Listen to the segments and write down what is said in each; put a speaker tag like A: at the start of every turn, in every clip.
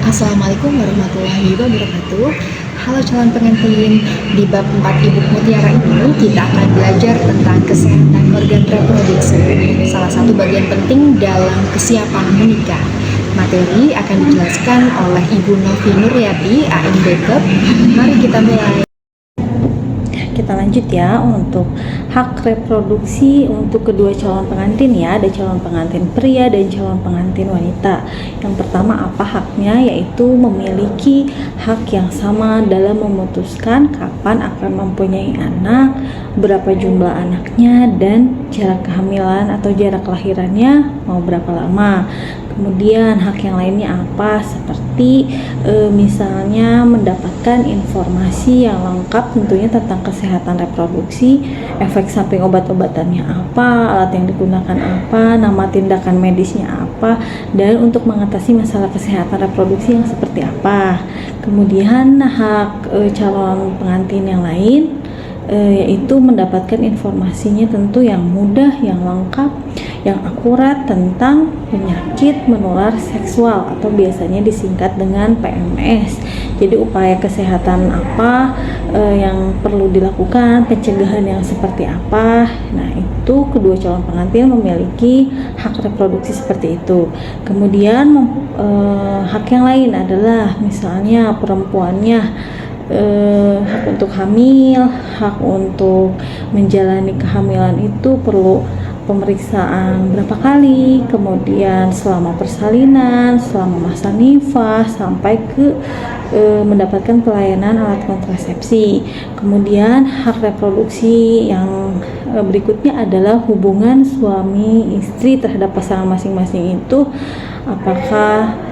A: Assalamualaikum warahmatullahi wabarakatuh. Halo calon pengantin, di bab 4 Ibu Mutiara ini kita akan belajar tentang kesehatan organ reproduksi, salah satu bagian penting dalam kesiapan menikah. Materi akan dijelaskan oleh Ibu Novi Nuryati, AM Backup. Mari kita mulai.
B: Kita lanjut ya untuk hak reproduksi untuk kedua calon pengantin ya. Ada calon pengantin pria dan calon pengantin wanita. Yang pertama apa haknya, yaitu memiliki hak yang sama dalam memutuskan kapan akan mempunyai anak, berapa jumlah anaknya, dan jarak kehamilan atau jarak kelahirannya mau berapa lama. Kemudian hak yang lainnya apa, seperti misalnya mendapatkan informasi yang lengkap tentunya tentang kesehatan reproduksi, efek samping obat-obatannya apa, alat yang digunakan apa, nama tindakan medisnya apa, dan untuk mengatasi masalah kesehatan reproduksi yang seperti apa. Kemudian hak calon pengantin yang lain yaitu mendapatkan informasinya tentu yang mudah, yang lengkap, yang akurat tentang penyakit menular seksual atau biasanya disingkat dengan PMS. Jadi upaya kesehatan apa yang perlu dilakukan, pencegahan yang seperti apa. Nah, itu kedua calon pengantin memiliki hak reproduksi seperti itu. Kemudian hak yang lain adalah misalnya perempuannya hak untuk hamil, hak untuk menjalani kehamilan itu perlu pemeriksaan berapa kali, kemudian selama persalinan, selama masa nifas, sampai ke mendapatkan pelayanan alat kontrasepsi. Kemudian hak reproduksi yang berikutnya adalah hubungan suami istri terhadap pasangan masing-masing itu apakah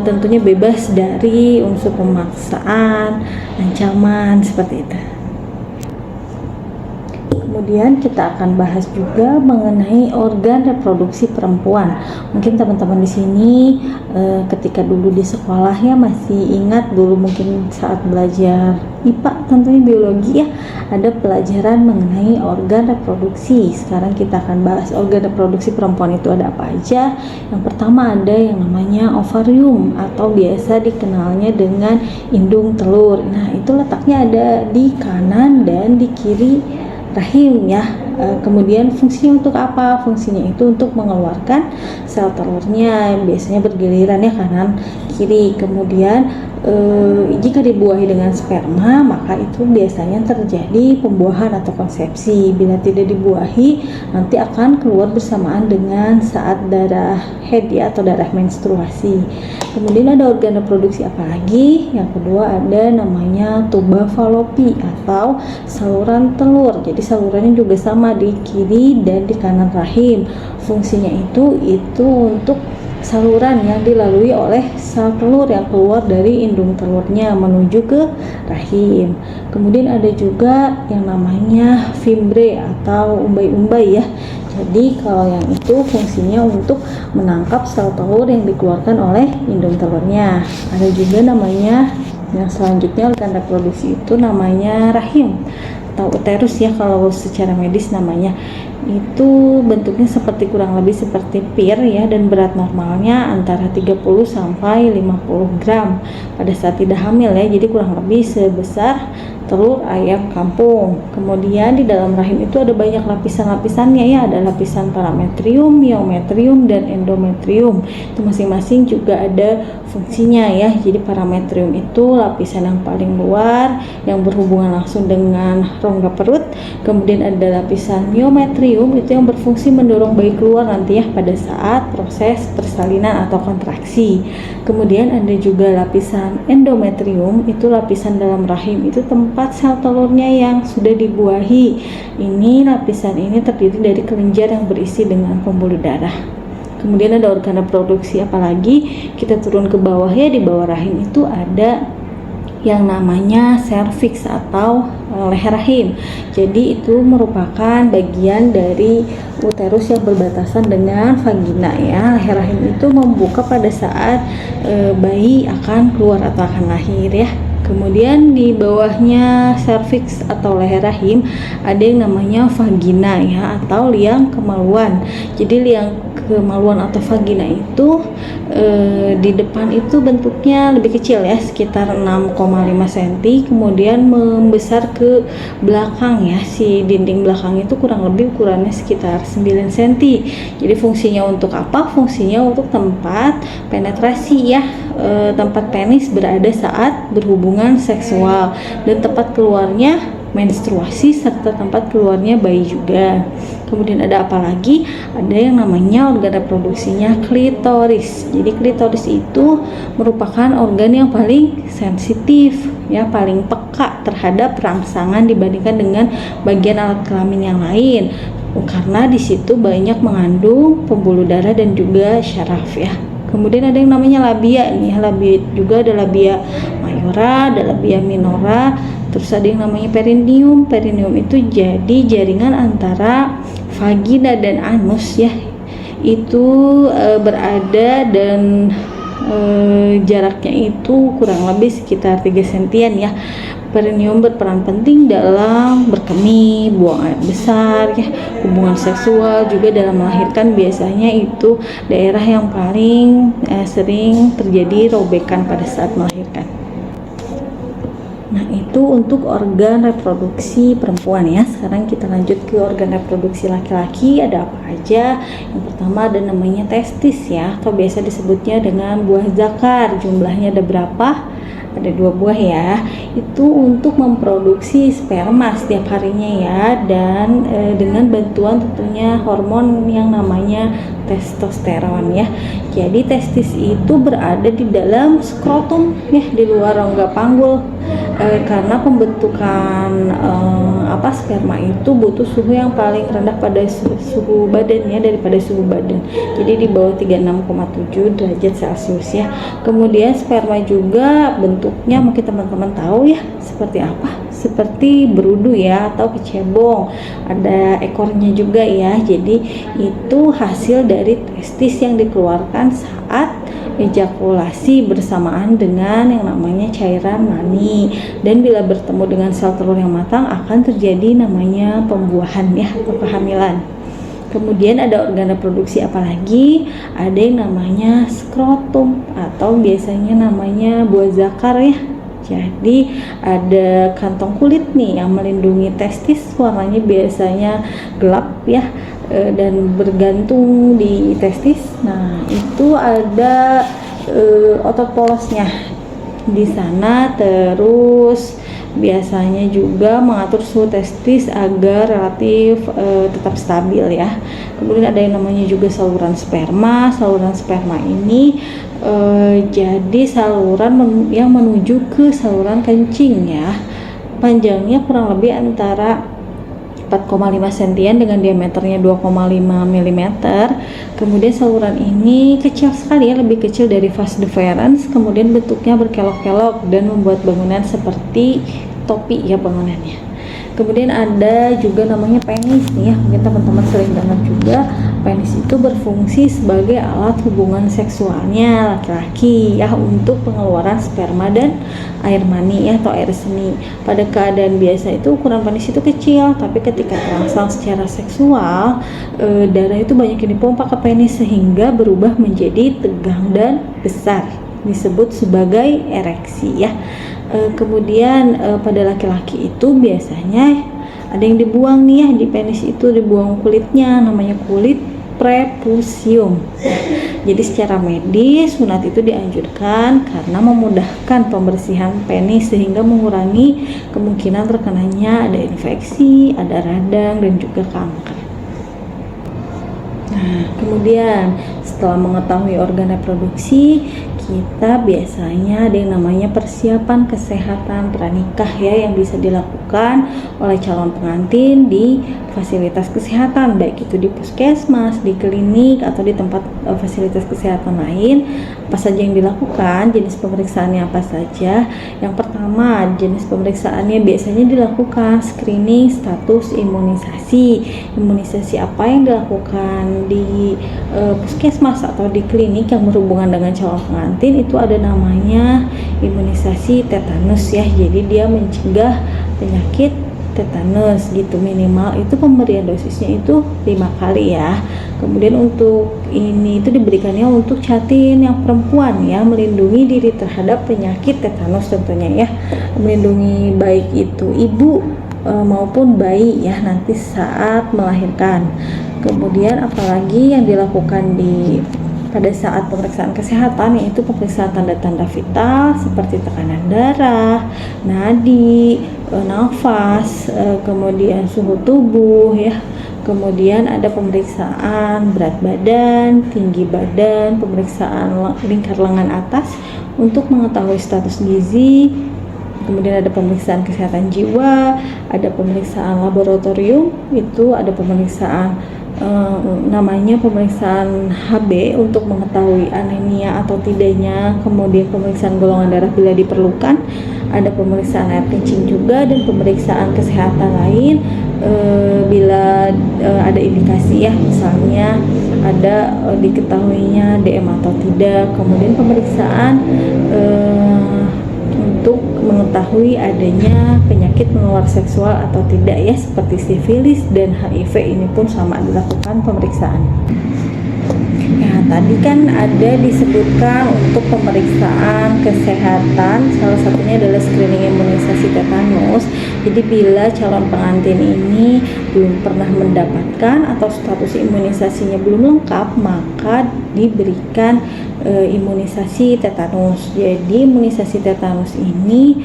B: tentunya bebas dari unsur pemaksaan, ancaman, seperti itu. Kemudian kita akan bahas juga mengenai organ reproduksi perempuan. Mungkin teman-teman di sini ketika dulu di sekolah ya masih ingat dulu mungkin saat belajar IPA tentunya biologi ya, ada pelajaran mengenai organ reproduksi. Sekarang kita akan bahas organ reproduksi perempuan itu ada apa aja. Yang pertama ada yang namanya ovarium atau biasa dikenalnya dengan indung telur. Nah, itu letaknya ada di kanan dan di kiri rahim ya. Kemudian fungsinya untuk apa? Fungsinya itu untuk mengeluarkan sel telurnya, biasanya bergiliran ya kanan kiri. Kemudian jika dibuahi dengan sperma, maka itu biasanya terjadi pembuahan atau konsepsi. Bila tidak dibuahi, nanti akan keluar bersamaan dengan saat darah haid ya, atau darah menstruasi. Kemudian ada organ reproduksi apa lagi? Yang kedua ada namanya tuba falopi atau saluran telur. Jadi salurannya juga sama di kiri dan di kanan rahim. Fungsinya itu untuk saluran yang dilalui oleh sel telur yang keluar dari indung telurnya menuju ke rahim. Kemudian ada juga yang namanya fimbre atau umbai-umbai ya. Jadi kalau yang itu fungsinya untuk menangkap sel telur yang dikeluarkan oleh indung telurnya. Ada juga namanya yang selanjutnya organ reproduksi itu namanya rahim atau uterus ya kalau secara medis namanya. Itu bentuknya seperti kurang lebih seperti pir ya, dan berat normalnya antara 30 sampai 50 gram pada saat tidak hamil ya. Jadi kurang lebih sebesar telur ayam kampung. Kemudian di dalam rahim itu ada banyak lapisan-lapisannya ya, ada lapisan parametrium, myometrium, dan endometrium. Itu masing-masing juga ada fungsinya ya. Jadi parametrium itu lapisan yang paling luar yang berhubungan langsung dengan rongga perut. Kemudian ada lapisan myometrium itu yang berfungsi mendorong bayi keluar nanti ya pada saat proses persalinan atau kontraksi. Kemudian ada juga lapisan endometrium, itu lapisan dalam rahim, itu tempat sel telurnya yang sudah dibuahi. Ini lapisan ini terdiri dari kelenjar yang berisi dengan pembuluh darah. Kemudian ada organ reproduksi apalagi, kita turun ke bawah ya, di bawah rahim itu ada yang namanya serviks atau leher rahim. Jadi itu merupakan bagian dari uterus yang berbatasan dengan vagina ya. Leher rahim itu membuka pada saat bayi akan keluar atau akan lahir ya. Kemudian di bawahnya serviks atau leher rahim ada yang namanya vagina ya, atau liang kemaluan. Jadi liang kemaluan atau vagina itu di depan itu bentuknya lebih kecil ya, sekitar 6,5 cm, kemudian membesar ke belakang ya, si dinding belakang itu kurang lebih ukurannya sekitar 9 cm. Jadi fungsinya untuk apa? Fungsinya untuk tempat penetrasi ya, tempat penis berada saat berhubungan seksual, dan tempat keluarnya menstruasi, serta tempat keluarnya bayi juga. Kemudian ada apa lagi? Ada yang namanya organ reproduksinya klitoris. Jadi klitoris itu merupakan organ yang paling sensitif ya, paling peka terhadap rangsangan dibandingkan dengan bagian alat kelamin yang lain, karena di situ banyak mengandung pembuluh darah dan juga syaraf ya. Kemudian ada yang namanya labia nih, labia juga ada labia mayora, ada labia minora, terus ada yang namanya perineum. Perineum itu jadi jaringan antara vagina dan anus ya, itu berada dan jaraknya itu kurang lebih sekitar 3 sentian ya. Perineum berperan penting dalam berkemih, buang air besar ya, hubungan seksual, juga dalam melahirkan. Biasanya itu daerah yang paling sering terjadi robekan pada saat melahirkan. Nah, itu untuk organ reproduksi perempuan ya. Sekarang kita lanjut ke organ reproduksi laki-laki. Ada apa aja? Yang pertama ada namanya testis ya, atau biasa disebutnya dengan buah zakar. Jumlahnya ada berapa? Ada 2 buah ya. Itu untuk memproduksi sperma setiap harinya ya, dan dengan bantuan tentunya hormon yang namanya testosteron ya. Jadi testis itu berada di dalam skrotum ya, di luar rongga panggul. Karena pembentukan sperma itu butuh suhu yang paling rendah pada suhu badan ya, daripada suhu badan. Jadi di bawah 36,7 derajat Celcius ya. Kemudian sperma juga bentuknya mungkin teman-teman tahu ya seperti apa, seperti berudu ya, atau kecebong. Ada ekornya juga ya. Jadi itu hasil dari testis yang dikeluarkan saat ejakulasi bersamaan dengan yang namanya cairan mani, dan bila bertemu dengan sel telur yang matang akan terjadi namanya pembuahan ya, atau kehamilan. Kemudian ada organ reproduksi apalagi? Ada yang namanya skrotum, atau biasanya namanya buah zakar ya. Jadi ada kantong kulit nih yang melindungi testis, warnanya biasanya gelap ya, dan bergantung di testis. Nah, itu ada otot polosnya di sana, terus biasanya juga mengatur suhu testis agar relatif tetap stabil ya. Kemudian ada yang namanya juga saluran sperma. Saluran sperma ini jadi saluran yang menuju ke saluran kencing ya. Panjangnya kurang lebih antara 4,5 cm dengan diameternya 2,5 mm. Kemudian saluran ini kecil sekali ya, lebih kecil dari vas deferens. Kemudian bentuknya berkelok-kelok dan membuat bangunan seperti topi ya bangunannya. Kemudian ada juga namanya penis nih ya, mungkin teman-teman sering dengar juga. Penis itu berfungsi sebagai alat hubungan seksualnya laki-laki ya, untuk pengeluaran sperma dan air mani ya, atau air seni. Pada keadaan biasa itu ukuran penis itu kecil, tapi ketika terangsang secara seksual, darah itu banyak yang dipompa ke penis sehingga berubah menjadi tegang dan besar, disebut sebagai ereksi ya. Kemudian pada laki-laki itu biasanya ada yang dibuang nih ya, di penis itu dibuang kulitnya, namanya kulit prepusium. Jadi secara medis sunat itu dianjurkan karena memudahkan pembersihan penis sehingga mengurangi kemungkinan terkenanya ada infeksi, ada radang, dan juga kanker. Nah, kemudian setelah mengetahui organ reproduksi, kita biasanya ada yang namanya persiapan kesehatan pranikah ya, yang bisa dilakukan oleh calon pengantin di fasilitas kesehatan, baik itu di puskesmas, di klinik, atau di tempat fasilitas kesehatan lain. Apa saja yang dilakukan, jenis pemeriksaannya apa saja? Yang pertama, jenis pemeriksaannya biasanya dilakukan screening status imunisasi. Imunisasi apa yang dilakukan di puskesmas atau di klinik yang berhubungan dengan calon pengantin? Itu ada namanya imunisasi tetanus ya. Jadi dia mencegah penyakit tetanus gitu. Minimal itu pemberian dosisnya itu 5 kali ya. Kemudian untuk ini itu diberikannya untuk catin yang perempuan ya, melindungi diri terhadap penyakit tetanus tentunya ya, melindungi baik itu ibu maupun bayi ya nanti saat melahirkan. Kemudian apalagi yang dilakukan pada saat pemeriksaan kesehatan, yaitu pemeriksaan tanda-tanda vital seperti tekanan darah, nadi, nafas, kemudian suhu tubuh ya. Kemudian ada pemeriksaan berat badan, tinggi badan, pemeriksaan lingkar lengan atas untuk mengetahui status gizi. Kemudian ada pemeriksaan kesehatan jiwa, ada pemeriksaan laboratorium, itu ada pemeriksaan namanya pemeriksaan HB untuk mengetahui anemia atau tidaknya, kemudian pemeriksaan golongan darah bila diperlukan, ada pemeriksaan air kencing juga, dan pemeriksaan kesehatan lain bila ada indikasi ya, misalnya ada diketahuinya DM atau tidak. Kemudian pemeriksaan untuk mengetahui adanya penyakit menular seksual atau tidak ya, seperti sifilis dan HIV, ini pun sama dilakukan pemeriksaan. Nah, tadi kan ada disebutkan untuk pemeriksaan kesehatan, salah satunya adalah screening imunisasi tetanus. Jadi bila calon pengantin ini belum pernah mendapatkan atau status imunisasinya belum lengkap, maka diberikan imunisasi tetanus. Jadi imunisasi tetanus ini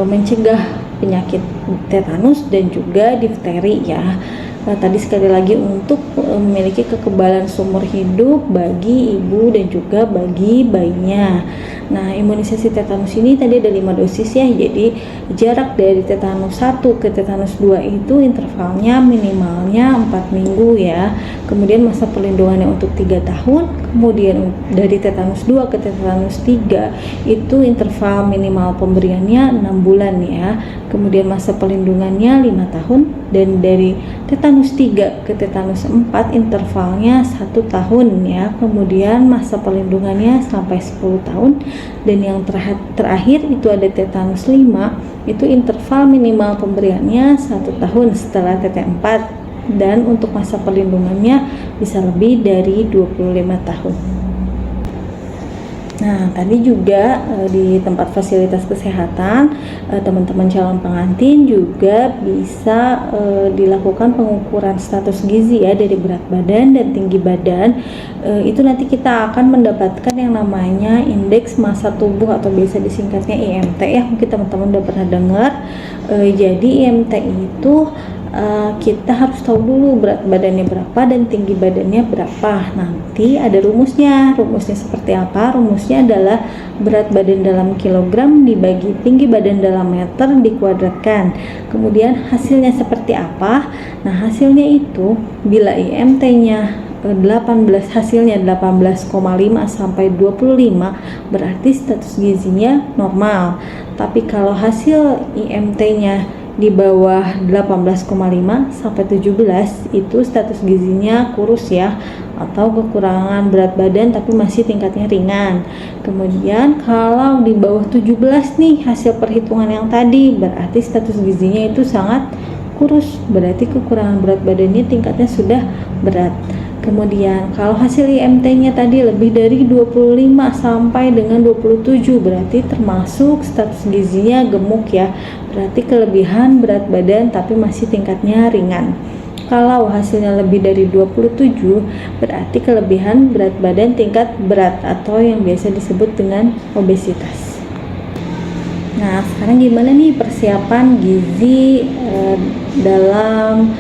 B: mencegah penyakit tetanus dan juga difteri ya. Tadi sekali lagi untuk memiliki kekebalan seumur hidup bagi ibu dan juga bagi bayinya. Nah, imunisasi tetanus ini tadi ada 5 dosis ya. Jadi jarak dari tetanus 1 ke tetanus 2 itu intervalnya minimalnya 4 minggu ya. Kemudian masa perlindungannya untuk 3 tahun. Kemudian dari tetanus 2 ke tetanus 3 itu interval minimal pemberiannya 6 bulan ya. Kemudian masa perlindungannya 5 tahun, dan dari tetanus 3 ke tetanus 4 intervalnya 1 tahun ya. Kemudian masa perlindungannya sampai 10 tahun, dan yang terakhir itu ada tetanus 5, itu interval minimal pemberiannya 1 tahun setelah TT4, dan untuk masa perlindungannya bisa lebih dari 25 tahun. Nah, tadi juga di tempat fasilitas kesehatan, teman-teman calon pengantin juga bisa dilakukan pengukuran status gizi ya, dari berat badan dan tinggi badan. Itu nanti kita akan mendapatkan yang namanya indeks massa tubuh atau biasa disingkatnya IMT ya, mungkin teman-teman udah pernah dengar. Jadi IMT itu kita harus tahu dulu berat badannya berapa dan tinggi badannya berapa. Nanti ada rumusnya. Rumusnya seperti apa? Rumusnya adalah berat badan dalam kilogram dibagi tinggi badan dalam meter dikuadratkan. Kemudian hasilnya seperti apa? Nah, hasilnya itu bila IMT-nya 18, hasilnya 18,5 sampai 25, berarti status gizinya normal. Tapi kalau hasil IMT-nya di bawah 18,5 sampai 17, itu status gizinya kurus ya, atau kekurangan berat badan tapi masih tingkatnya ringan. Kemudian kalau di bawah 17 nih hasil perhitungan yang tadi, berarti status gizinya itu sangat kurus, berarti kekurangan berat badannya tingkatnya sudah berat. Kemudian kalau hasil IMT-nya tadi lebih dari 25 sampai dengan 27, berarti termasuk status gizinya gemuk ya, berarti kelebihan berat badan tapi masih tingkatnya ringan. Kalau hasilnya lebih dari 27, berarti kelebihan berat badan tingkat berat atau yang biasa disebut dengan obesitas. Nah, sekarang gimana nih persiapan gizi dalam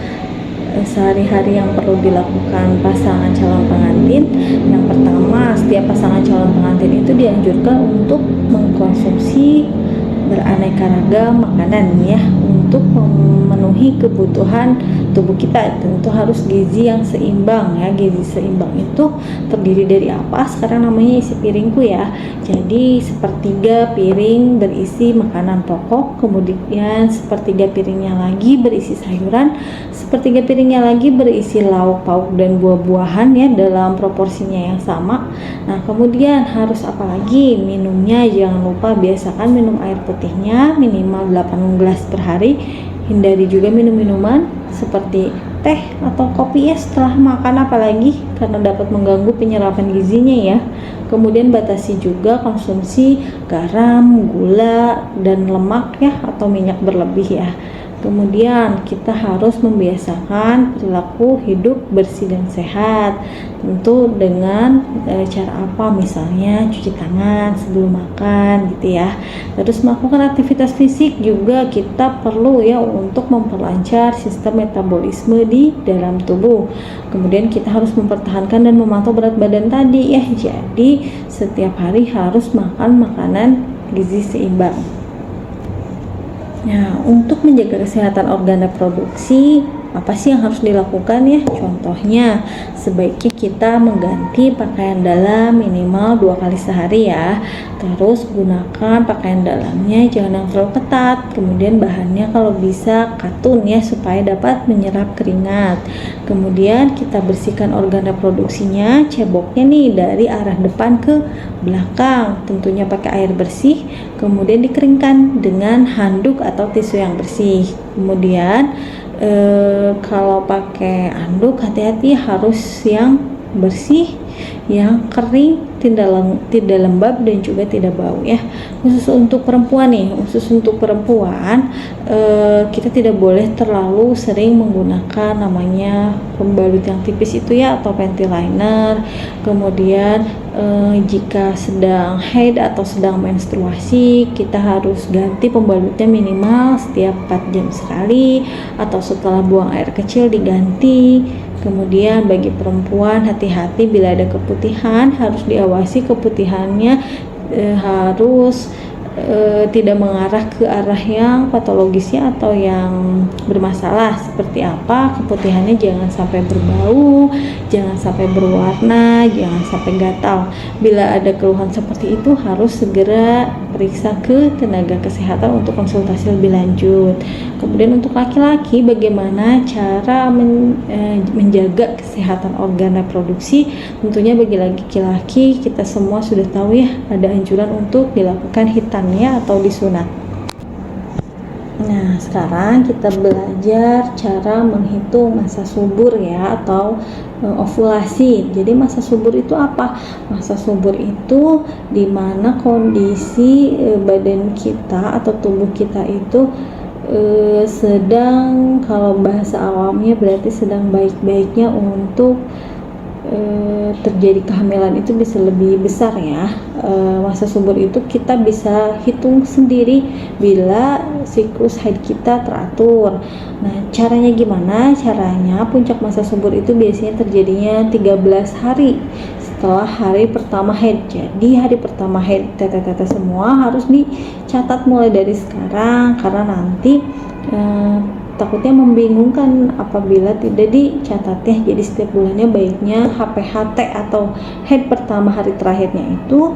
B: sehari-hari yang perlu dilakukan pasangan calon pengantin? Yang pertama, setiap pasangan calon pengantin itu dianjurkan untuk mengkonsumsi beraneka ragam makanan ya, untuk memenuhi kebutuhan tubuh kita. Tentu harus gizi yang seimbang ya. Gizi seimbang itu terdiri dari apa? Sekarang namanya isi piringku ya. Jadi sepertiga piring berisi makanan pokok, kemudian sepertiga piringnya lagi berisi sayuran, sepertiga piringnya lagi berisi lauk pauk dan buah-buahan ya, dalam proporsinya yang sama. Nah, kemudian harus apa lagi? Minumnya jangan lupa biasakan minum air putihnya minimal 8 gelas per hari Hindari juga minum-minuman seperti teh atau kopi ya setelah makan, apalagi karena dapat mengganggu penyerapan gizinya ya. Kemudian batasi juga konsumsi garam, gula, dan lemak ya, atau minyak berlebih ya. Kemudian kita harus membiasakan perilaku hidup bersih dan sehat. Tentu dengan cara apa? Misalnya cuci tangan sebelum makan gitu ya. Terus melakukan aktivitas fisik juga kita perlu ya untuk memperlancar sistem metabolisme di dalam tubuh. Kemudian kita harus mempertahankan dan memantau berat badan tadi ya. Jadi setiap hari harus makan makanan gizi seimbang. Nah, untuk menjaga kesehatan organ reproduksi, apa sih yang harus dilakukan ya? Contohnya, sebaiknya kita mengganti pakaian dalam minimal 2 kali sehari ya. Terus gunakan pakaian dalamnya jangan yang terlalu ketat. Kemudian bahannya kalau bisa katun ya, supaya dapat menyerap keringat. Kemudian kita bersihkan organ reproduksinya, ceboknya nih dari arah depan ke belakang. Tentunya pakai air bersih, kemudian dikeringkan dengan handuk atau tisu yang bersih. Kemudian kalau pakai anduk hati-hati, harus yang bersih, yang kering, tidak lembab dan juga tidak bau ya. Khusus untuk perempuan nih, kita tidak boleh terlalu sering menggunakan namanya pembalut yang tipis itu ya, atau panty liner. Kemudian jika sedang haid atau sedang menstruasi, kita harus ganti pembalutnya minimal setiap 4 jam sekali, atau setelah buang air kecil diganti. Kemudian bagi perempuan, hati-hati bila ada keputihan, harus diawasi keputihannya harus tidak mengarah ke arah yang patologisnya atau yang bermasalah. Seperti apa? Keputihannya jangan sampai berbau, jangan sampai berwarna, jangan sampai gatal. Bila ada keluhan seperti itu, harus segera periksa ke tenaga kesehatan untuk konsultasi lebih lanjut. Kemudian untuk laki-laki, bagaimana cara menjaga kesehatan organ reproduksi? Tentunya bagi laki-laki, kita semua sudah tahu ya, ada anjuran untuk dilakukan hitannya atau disunat. Nah, sekarang kita belajar cara menghitung masa subur ya, atau ovulasi. Jadi masa subur itu apa? Masa subur itu dimana kondisi badan kita atau tubuh kita itu sedang, kalau bahasa awamnya berarti sedang baik-baiknya untuk terjadi kehamilan itu bisa lebih besar ya. Masa subur itu kita bisa hitung sendiri bila siklus haid kita teratur. Nah, caranya gimana? Caranya puncak masa subur itu biasanya terjadinya 13 hari setelah hari pertama haid. Jadi hari pertama haid tete-tete semua harus dicatat mulai dari sekarang, karena nanti takutnya membingungkan apabila tidak dicatat ya. Jadi setiap bulannya baiknya HPHT atau haid pertama hari terakhirnya itu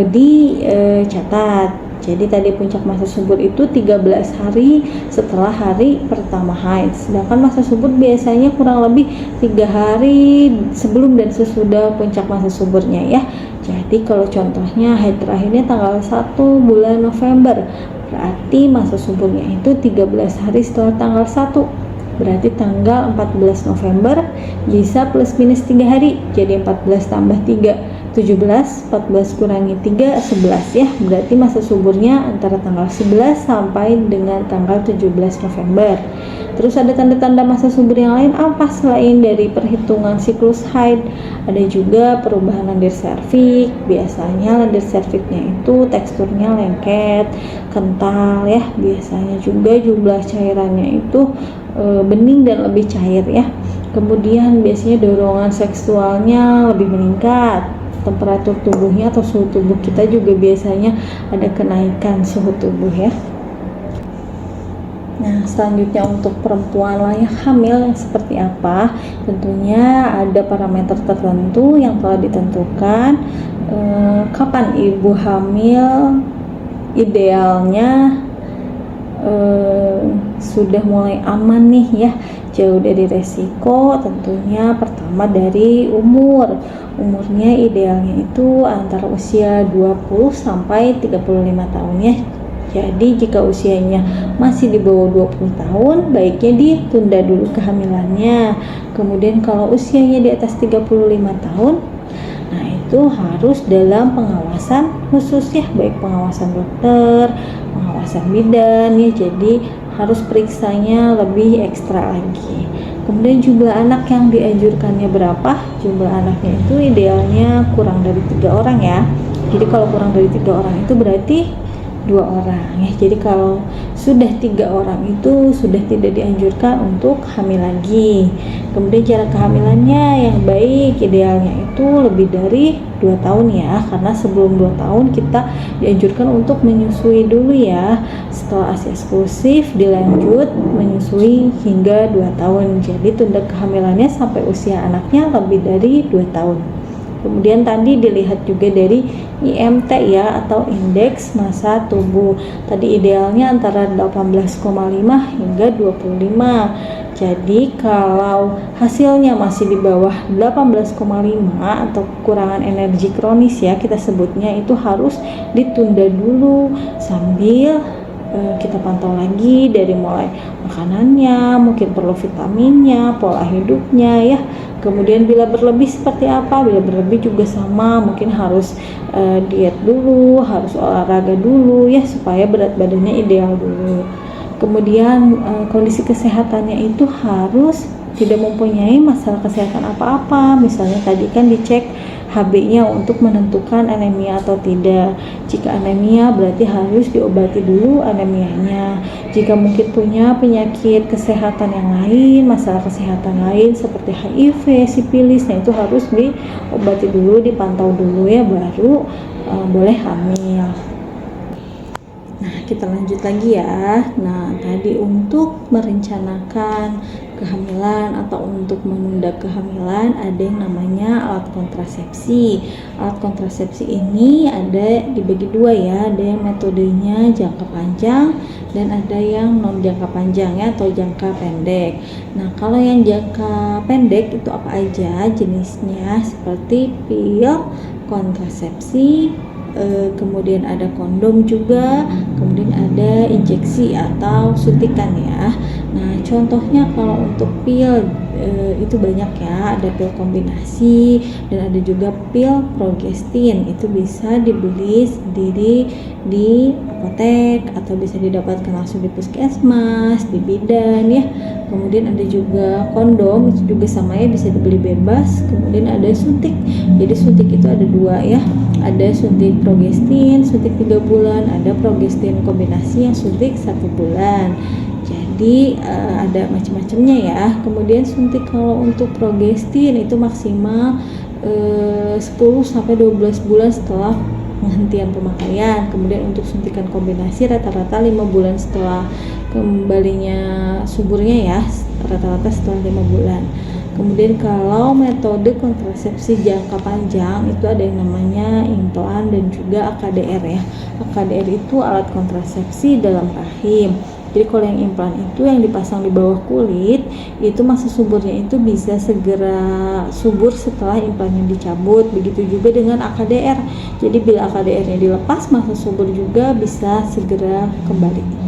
B: dicatat. Jadi tadi puncak masa subur itu 13 hari setelah hari pertama haid. Sedangkan masa subur biasanya kurang lebih 3 hari sebelum dan sesudah puncak masa suburnya ya. Jadi kalau contohnya haid terakhirnya tanggal 1 bulan November, berarti masa suburnya itu 13 hari setelah tanggal 1. Berarti tanggal 14 November bisa plus minus 3 hari. Jadi 14 tambah 3, 17, 14 kurangi 3, 11 ya. Berarti masa suburnya antara tanggal 11 sampai dengan tanggal 17 November. Terus ada tanda-tanda masa subur yang lain apa selain dari perhitungan siklus haid? Ada juga perubahan lendir serviks. Biasanya lendir serviknya itu teksturnya lengket, kental ya. Biasanya juga jumlah cairannya itu bening dan lebih cair ya. Kemudian biasanya dorongan seksualnya lebih meningkat. Temperatur tubuhnya atau suhu tubuh kita juga biasanya ada kenaikan suhu tubuh ya. Nah, selanjutnya untuk perempuan layak hamil yang seperti apa? Tentunya ada parameter tertentu yang telah ditentukan. Kapan ibu hamil idealnya sudah mulai aman nih ya, jauh dari resiko. Tentunya pertama dari umurnya idealnya itu antara usia 20 sampai 35 tahun ya. Jadi jika usianya masih di bawah 20 tahun, baiknya ditunda dulu kehamilannya. Kemudian kalau usianya di atas 35 tahun, nah itu harus dalam pengawasan khusus ya, baik pengawasan dokter, pengawasan bidan ya, jadi harus periksanya lebih ekstra lagi. Kemudian jumlah anak yang dianjurkannya berapa? Jumlah anaknya itu idealnya kurang dari 3 orang ya. Jadi kalau kurang dari 3 orang itu berarti 2 orang ya. Jadi kalau sudah 3 orang itu sudah tidak dianjurkan untuk hamil lagi. Kemudian jarak kehamilannya yang baik idealnya itu lebih dari 2 tahun ya, karena sebelum 2 tahun kita dianjurkan untuk menyusui dulu ya. Setelah ASI eksklusif dilanjut menyusui hingga 2 tahun. Jadi tunda kehamilannya sampai usia anaknya lebih dari 2 tahun. Kemudian tadi dilihat juga dari IMT ya, atau indeks massa tubuh. Tadi idealnya antara 18,5 hingga 25. Jadi kalau hasilnya masih di bawah 18,5 atau kekurangan energi kronis ya, kita sebutnya, itu harus ditunda dulu sambil kita pantau lagi dari mulai makanannya, mungkin perlu vitaminnya, pola hidupnya ya. Kemudian bila berlebih seperti apa? Bila berlebih juga sama, mungkin harus diet dulu, harus olahraga dulu ya, supaya berat badannya ideal dulu. Kemudian kondisi kesehatannya itu harus tidak mempunyai masalah kesehatan apa-apa. Misalnya tadi kan dicek HB-nya untuk menentukan anemia atau tidak. Jika anemia berarti harus diobati dulu anemianya. Jika mungkin punya penyakit kesehatan yang lain, masalah kesehatan lain seperti HIV, sipilis, nah itu harus diobati dulu, dipantau dulu ya, baru boleh hamil. Nah, kita lanjut lagi ya. Nah, tadi untuk merencanakan kehamilan atau untuk menunda kehamilan ada yang namanya alat kontrasepsi. Alat kontrasepsi ini ada dibagi dua ya, ada yang metodenya jangka panjang dan ada yang non jangka panjang ya, atau jangka pendek. Nah, kalau yang jangka pendek itu apa aja jenisnya? Seperti pil, kontrasepsi, kemudian ada kondom juga, kemudian ada injeksi atau suntikan ya. Nah, contohnya kalau untuk pil itu banyak ya, ada pil kombinasi dan ada juga pil progestin. Itu bisa dibeli sendiri di apotek atau bisa didapatkan langsung di puskesmas, di bidan ya. Kemudian ada juga kondom, itu juga sama ya, bisa dibeli bebas. Kemudian ada suntik. Jadi suntik itu ada dua ya, ada suntik progestin suntik 3 bulan, ada progestin kombinasi yang suntik 1 bulan. Jadi ada macam-macamnya ya. Kemudian suntik kalau untuk progestin itu maksimal 10-12 bulan setelah penghentian pemakaian. Kemudian untuk suntikan kombinasi rata-rata 5 bulan setelah kembalinya suburnya ya, rata-rata setelah 5 bulan. Kemudian kalau metode kontrasepsi jangka panjang itu ada yang namanya implan dan juga AKDR ya. AKDR itu alat kontrasepsi dalam rahim. Jadi kalau yang implan itu yang dipasang di bawah kulit, itu masa suburnya itu bisa segera subur setelah implannya dicabut. Begitu juga dengan AKDR. Jadi bila AKDR-nya dilepas, masa subur juga bisa segera kembali.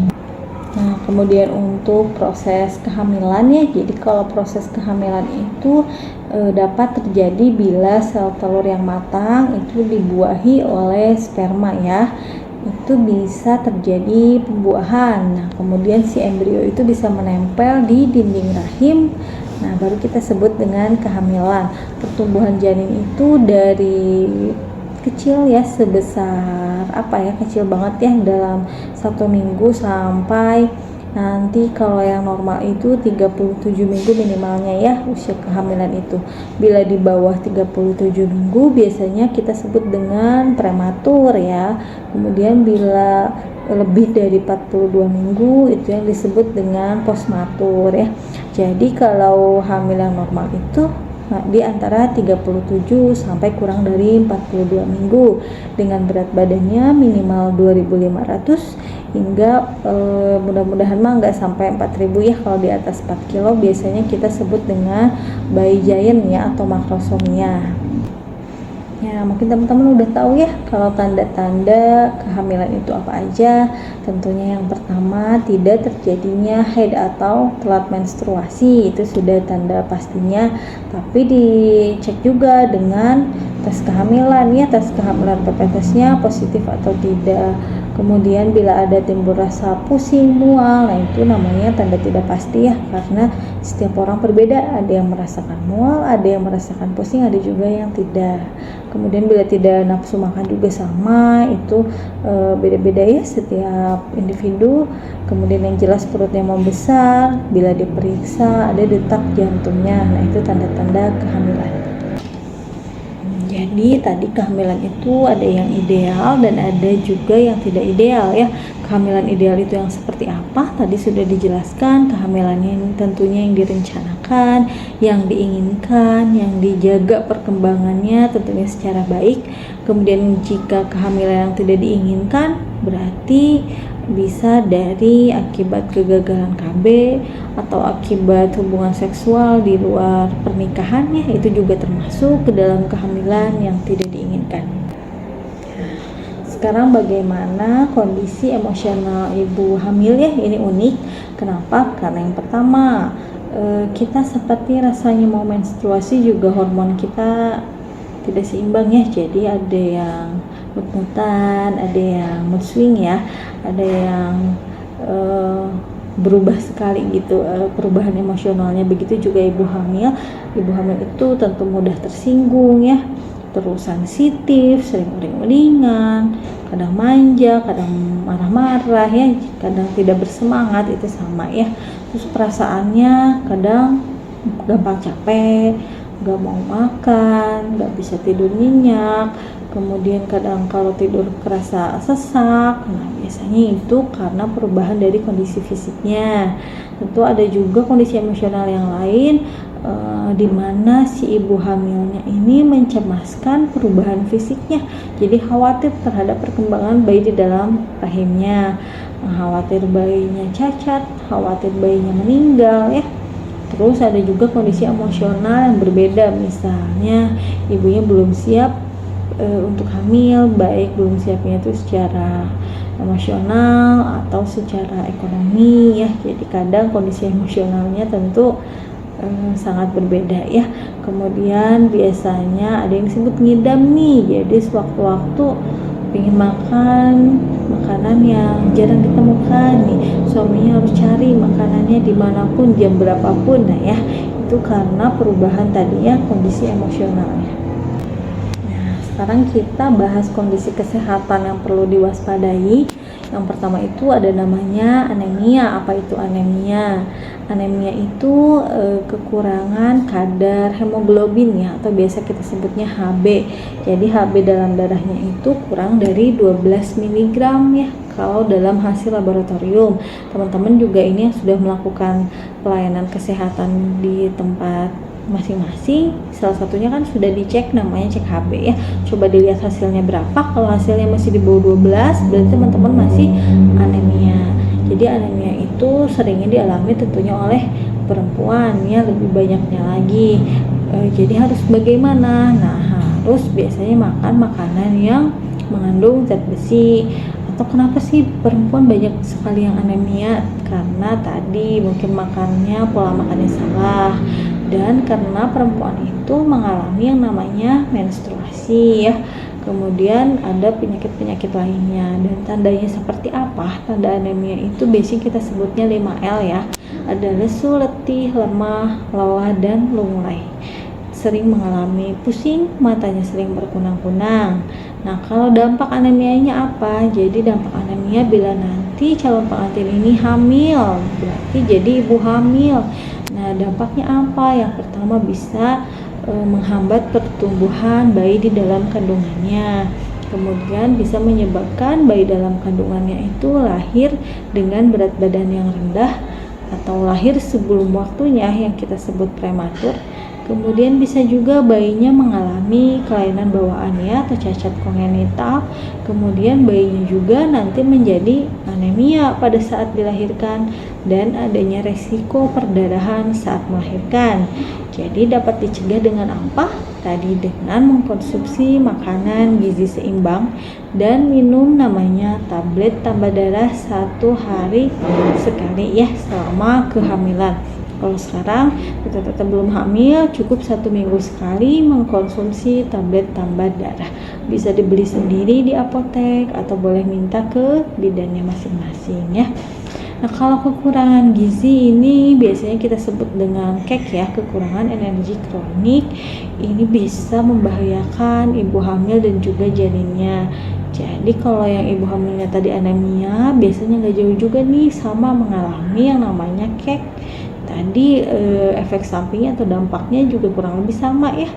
B: Nah, kemudian untuk proses kehamilan ya, jadi kalau proses kehamilan itu dapat terjadi bila sel telur yang matang itu dibuahi oleh sperma ya, itu bisa terjadi pembuahan. Nah, kemudian si embrio itu bisa menempel di dinding rahim. Nah, baru kita sebut dengan kehamilan. Pertumbuhan janin itu dari kecil ya, sebesar kecil banget ya, dalam 1 minggu sampai nanti kalau yang normal itu 37 minggu minimalnya ya usia kehamilan itu. Bila di bawah 37 minggu biasanya kita sebut dengan prematur ya. Kemudian bila lebih dari 42 minggu itu yang disebut dengan postmatur ya. Jadi kalau hamil yang normal itu di antara 37 sampai kurang dari 42 minggu dengan berat badannya minimal 2.500 hingga mudah-mudahan mah nggak sampai 4.000 ya. Kalau di atas 4 kilo biasanya kita sebut dengan bayi giant ya, atau makrosomia. Ya, mungkin teman-teman udah tahu ya kalau tanda-tanda kehamilan itu apa aja. Tentunya yang pertama, tidak terjadinya haid atau telat menstruasi, itu sudah tanda pastinya. Tapi dicek juga dengan tes kehamilan ya, tes kehamilan PPTS-nya positif atau tidak. Kemudian bila ada timbul rasa pusing, mual, nah itu namanya tanda tidak pasti ya, karena setiap orang berbeda, ada yang merasakan mual, ada yang merasakan pusing, ada juga yang tidak. Kemudian bila tidak nafsu makan juga sama, itu beda-beda ya setiap individu. Kemudian yang jelas perutnya membesar, bila diperiksa ada detak jantungnya, nah itu tanda-tanda kehamilan. Jadi tadi kehamilan itu ada yang ideal dan ada juga yang tidak ideal ya. Kehamilan ideal itu yang seperti apa? Tadi sudah dijelaskan, kehamilannya yang tentunya yang direncanakan, yang diinginkan, yang dijaga perkembangannya tentunya secara baik. Kemudian jika kehamilan yang tidak diinginkan, berarti bisa dari akibat kegagalan KB atau akibat hubungan seksual di luar pernikahan ya, itu juga termasuk ke dalam kehamilan yang tidak diinginkan. Sekarang bagaimana kondisi emosional ibu hamil ya, ini unik. Kenapa? Karena yang pertama, kita seperti rasanya mau menstruasi juga hormon kita tidak seimbang ya, jadi ada yang mut-mutan, ada yang mood swing ya, ada yang berubah sekali gitu, perubahan emosionalnya. Begitu juga ibu hamil itu tentu mudah tersinggung ya, terus sensitif, sering uring-uringan, kadang manja, kadang marah-marah ya, kadang tidak bersemangat, itu sama ya. Terus perasaannya kadang gampang capek, gak mau makan, gak bisa tidur nyenyak, kemudian kadang kalau tidur kerasa sesak. Nah biasanya itu karena perubahan dari kondisi fisiknya. Tentu ada juga kondisi emosional yang lain, di mana si ibu hamilnya ini mencemaskan perubahan fisiknya, jadi khawatir terhadap perkembangan bayi di dalam rahimnya, khawatir bayinya cacat, khawatir bayinya meninggal ya. Terus ada juga kondisi emosional yang berbeda, misalnya ibunya belum siap untuk hamil, baik belum siapnya itu secara emosional atau secara ekonomi ya. Jadi kadang kondisi emosionalnya tentu sangat berbeda ya. Kemudian biasanya ada yang disebut ngidam nih, jadi sewaktu-waktu ingin makan makanan yang jarang ditemukan nih, suaminya harus cari makanannya dimanapun, jam berapapun. Nah ya, itu karena perubahan tadi ya, kondisi emosionalnya. Nah sekarang kita bahas kondisi kesehatan yang perlu diwaspadai. Yang pertama itu ada namanya anemia. Apa itu anemia? Anemia itu kekurangan kadar hemoglobin ya, atau biasa kita sebutnya HB. Jadi HB dalam darahnya itu kurang dari 12 mg ya, kalau dalam hasil laboratorium. Teman-teman juga ini yang sudah melakukan pelayanan kesehatan di tempat masing-masing, salah satunya kan sudah dicek, namanya cek HB ya. Coba dilihat hasilnya berapa. Kalau hasilnya masih di bawah 12, berarti teman-teman masih anemia. Jadi anemia itu seringnya dialami tentunya oleh perempuan ya, lebih banyaknya lagi. Jadi harus bagaimana? Nah harus biasanya makan makanan yang mengandung zat besi. Atau kenapa sih perempuan banyak sekali yang anemia? Karena tadi mungkin makannya, pola makannya salah, dan karena perempuan itu mengalami yang namanya menstruasi ya. Kemudian ada penyakit-penyakit lainnya. Dan tandanya seperti apa? Tanda anemia itu biasanya kita sebutnya 5L ya. Ada lesu, letih, lemah, lelah, dan lunglai. Sering mengalami pusing, matanya sering berkunang-kunang. Nah kalau dampak anemianya apa? Jadi dampak anemia bila nanti calon pengantin ini hamil, berarti jadi ibu hamil. Nah dampaknya apa? Yang pertama bisa menghambat pertumbuhan bayi di dalam kandungannya. Kemudian bisa menyebabkan bayi dalam kandungannya itu lahir dengan berat badan yang rendah atau lahir sebelum waktunya yang kita sebut prematur. Kemudian bisa juga bayinya mengalami kelainan bawaan ya, atau cacat kongenital. Kemudian bayinya juga nanti menjadi anemia pada saat dilahirkan, dan adanya resiko perdarahan saat melahirkan. Jadi dapat dicegah dengan apa? tadi dengan mengkonsumsi makanan gizi seimbang dan minum namanya tablet tambah darah 1 hari sekali ya selama kehamilan. Kalau sekarang kita tetap belum hamil, cukup 1 minggu sekali mengkonsumsi tablet tambah darah. Bisa dibeli sendiri di apotek atau boleh minta ke bidannya masing-masing ya. Nah, kalau kekurangan gizi ini biasanya kita sebut dengan KEK ya, kekurangan energi kronik. Ini bisa membahayakan ibu hamil dan juga janinnya. Jadi kalau yang ibu hamilnya tadi anemia, biasanya nggak jauh juga nih sama mengalami yang namanya KEK. Tadi efek sampingnya atau dampaknya juga kurang lebih sama ya.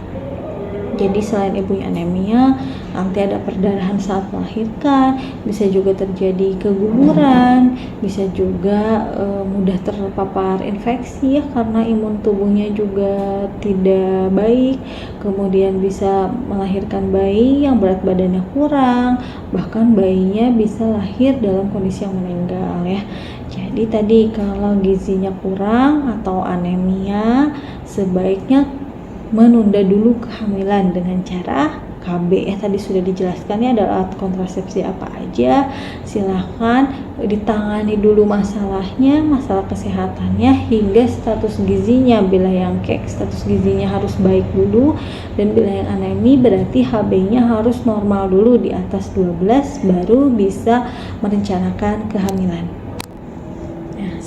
B: Jadi selain ibunya anemia, nanti ada perdarahan saat melahirkan, bisa juga terjadi keguguran, bisa juga mudah terpapar infeksi ya karena imun tubuhnya juga tidak baik, kemudian bisa melahirkan bayi yang berat badannya kurang, bahkan bayinya bisa lahir dalam kondisi yang meninggal ya. Jadi tadi kalau gizinya kurang atau anemia, sebaiknya menunda dulu kehamilan dengan cara KB ya, tadi sudah dijelaskan ya, ada alat kontrasepsi apa aja. Silahkan ditangani dulu masalahnya, masalah kesehatannya hingga status gizinya. Bila yang KEK status gizinya harus baik dulu, dan bila yang anemi berarti HB-nya harus normal dulu di atas 12 baru bisa merencanakan kehamilan.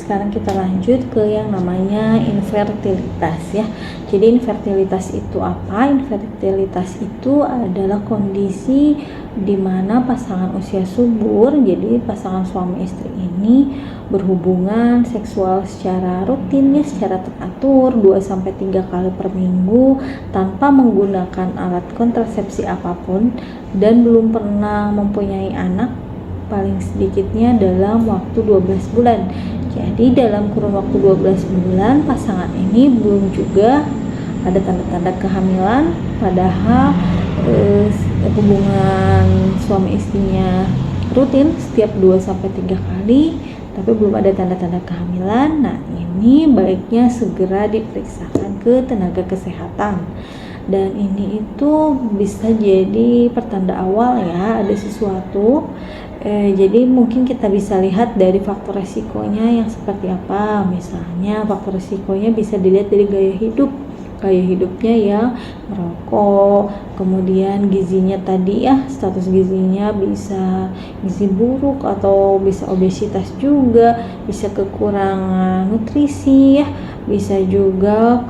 B: Sekarang kita lanjut ke yang namanya infertilitas ya. Jadi infertilitas itu apa? Infertilitas itu adalah kondisi di mana pasangan usia subur, jadi pasangan suami istri ini berhubungan seksual secara rutin ya, secara teratur 2-3 kali per minggu tanpa menggunakan alat kontrasepsi apapun dan belum pernah mempunyai anak paling sedikitnya dalam waktu 12 bulan. Jadi dalam kurun waktu 12 bulan pasangan ini belum juga ada tanda-tanda kehamilan, padahal hubungan suami istrinya rutin setiap 2-3 kali, tapi belum ada tanda-tanda kehamilan. Nah, ini baiknya segera diperiksakan ke tenaga kesehatan. Dan ini itu bisa jadi pertanda awal ya, ada sesuatu. Jadi mungkin kita bisa lihat dari faktor resikonya yang seperti apa. Misalnya faktor resikonya bisa dilihat dari gaya hidupnya yang merokok, kemudian gizinya tadi ya, status gizinya bisa gizi buruk atau bisa obesitas juga, bisa kekurangan nutrisi ya, bisa juga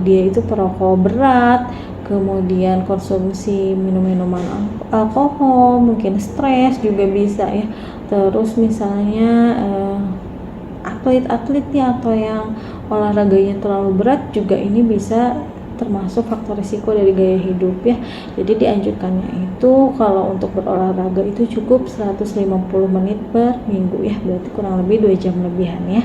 B: dia itu perokok berat, kemudian konsumsi minum-minuman alkohol, mungkin stres juga bisa ya. Terus misalnya atlet-atletnya atau yang olahraganya terlalu berat juga ini bisa termasuk faktor risiko dari gaya hidup ya. Jadi dianjurkannya itu kalau untuk berolahraga itu cukup 150 menit per minggu ya, berarti kurang lebih 2 jam lebihan ya.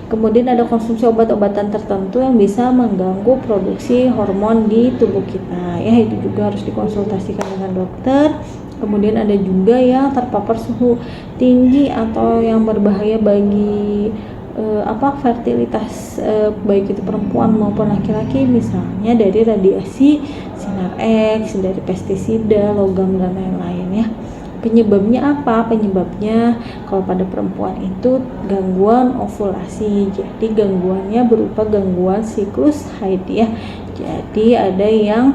B: Kemudian ada konsumsi obat-obatan tertentu yang bisa mengganggu produksi hormon di tubuh kita ya, itu juga harus dikonsultasikan dengan dokter. Kemudian ada juga yang terpapar suhu tinggi atau yang berbahaya bagi fertilitas baik itu perempuan maupun laki-laki, misalnya dari radiasi sinar X, dari pestisida, logam dan lain-lain ya. Penyebabnya apa? Penyebabnya kalau pada perempuan itu gangguan ovulasi. Jadi gangguannya berupa gangguan siklus haid ya. Jadi ada yang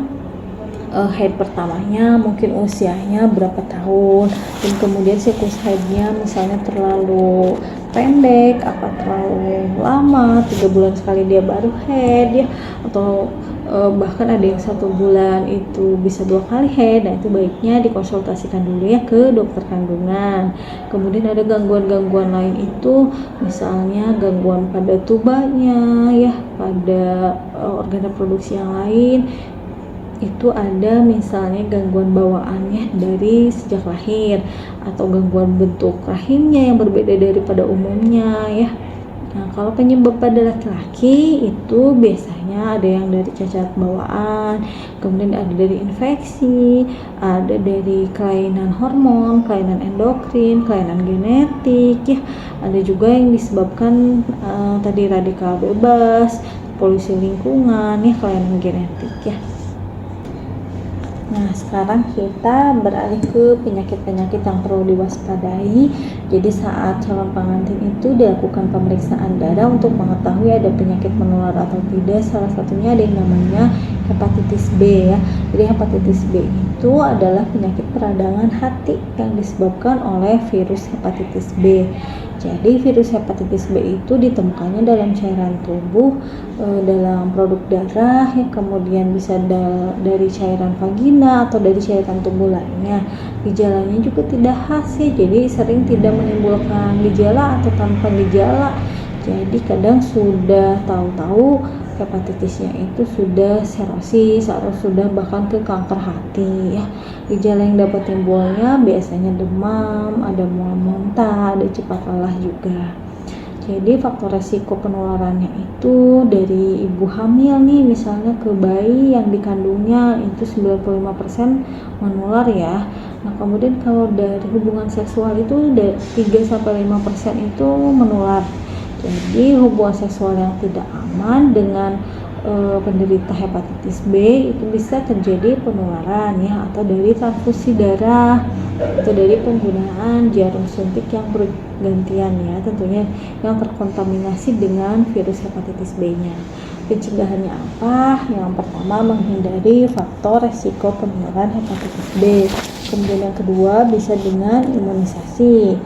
B: haid pertamanya mungkin usianya berapa tahun, dan kemudian siklus haidnya misalnya terlalu pendek, apa terlalu lama, 3 bulan sekali dia baru haid ya, atau bahkan ada yang 1 bulan itu bisa 2 kali haid. Nah, itu baiknya dikonsultasikan dulu ya ke dokter kandungan. Kemudian ada gangguan-gangguan lain itu misalnya gangguan pada tubanya ya, pada organ reproduksi yang lain. Itu ada misalnya gangguan bawaannya dari sejak lahir, atau gangguan bentuk rahimnya yang berbeda daripada umumnya ya. Nah, kalau penyebab pada laki-laki itu biasanya ada yang dari cacat bawaan, kemudian ada dari infeksi, ada dari kelainan hormon, kelainan endokrin, kelainan genetik ya. Ada juga yang disebabkan tadi radikal bebas, polusi lingkungan ya, kelainan genetik ya. Nah, sekarang kita beralih ke penyakit-penyakit yang perlu diwaspadai. Jadi saat calon pengantin itu dilakukan pemeriksaan darah untuk mengetahui ada penyakit menular atau tidak. Salah satunya ada yang namanya hepatitis B ya. Jadi hepatitis B itu adalah penyakit peradangan hati yang disebabkan oleh virus hepatitis B. Jadi virus hepatitis B itu ditemukannya dalam cairan tubuh, dalam produk darah, ya, kemudian bisa dari cairan vagina atau dari cairan tubuh lainnya. Gejalanya juga tidak khas ya, jadi sering tidak menimbulkan gejala atau tanpa gejala. Jadi kadang sudah tahu-tahu hepatitisnya itu sudah serosis atau sudah bahkan ke kanker hati ya. Gejala yang dapat timbulnya biasanya demam, ada mual muntah, ada cepat lelah juga. Jadi faktor resiko penularannya itu dari ibu hamil nih, misalnya ke bayi yang dikandungnya itu 95% menular ya. Nah, kemudian kalau dari hubungan seksual itu 3-5% itu menular. Jadi hubungan seksual yang tidak aman dengan penderita hepatitis B itu bisa terjadi penularan ya, atau dari transfusi darah atau dari penggunaan jarum suntik yang bergantian ya, tentunya yang terkontaminasi dengan virus hepatitis B-nya. Pencegahannya apa? Yang pertama, menghindari faktor resiko penularan hepatitis B. Kemudian yang kedua bisa dengan imunisasi.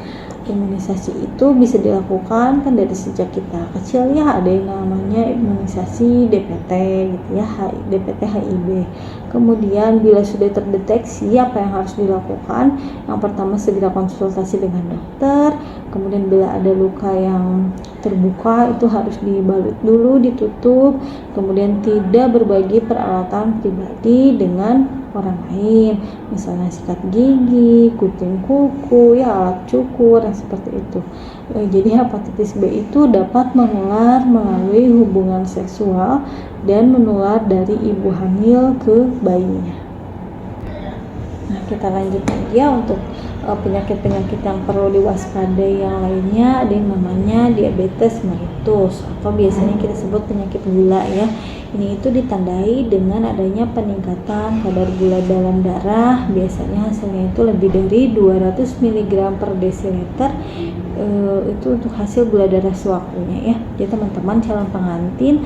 B: Imunisasi itu bisa dilakukan kan dari sejak kita kecil ya, ada yang namanya imunisasi DPT gitu ya, DPT HIV. Kemudian bila sudah terdeteksi apa yang harus dilakukan? Yang pertama, segera konsultasi dengan dokter. Kemudian bila ada luka yang terbuka itu harus dibalut dulu, ditutup. Kemudian tidak berbagi peralatan pribadi dengan orang lain, misalnya sikat gigi, gunting kuku, ya alat cukur, yang seperti itu. Jadi hepatitis B itu dapat menular melalui hubungan seksual dan menular dari ibu hamil ke bayinya. Nah, kita lanjut lagi ya untuk penyakit-penyakit yang perlu diwaspadai yang lainnya. Ada yang namanya diabetes mellitus atau biasanya kita sebut penyakit gula ya. Ini itu ditandai dengan adanya peningkatan kadar gula dalam darah, biasanya hasilnya itu lebih dari 200 mg per desiliter. Itu untuk hasil gula darah sewaktunya ya. Jadi teman-teman calon pengantin,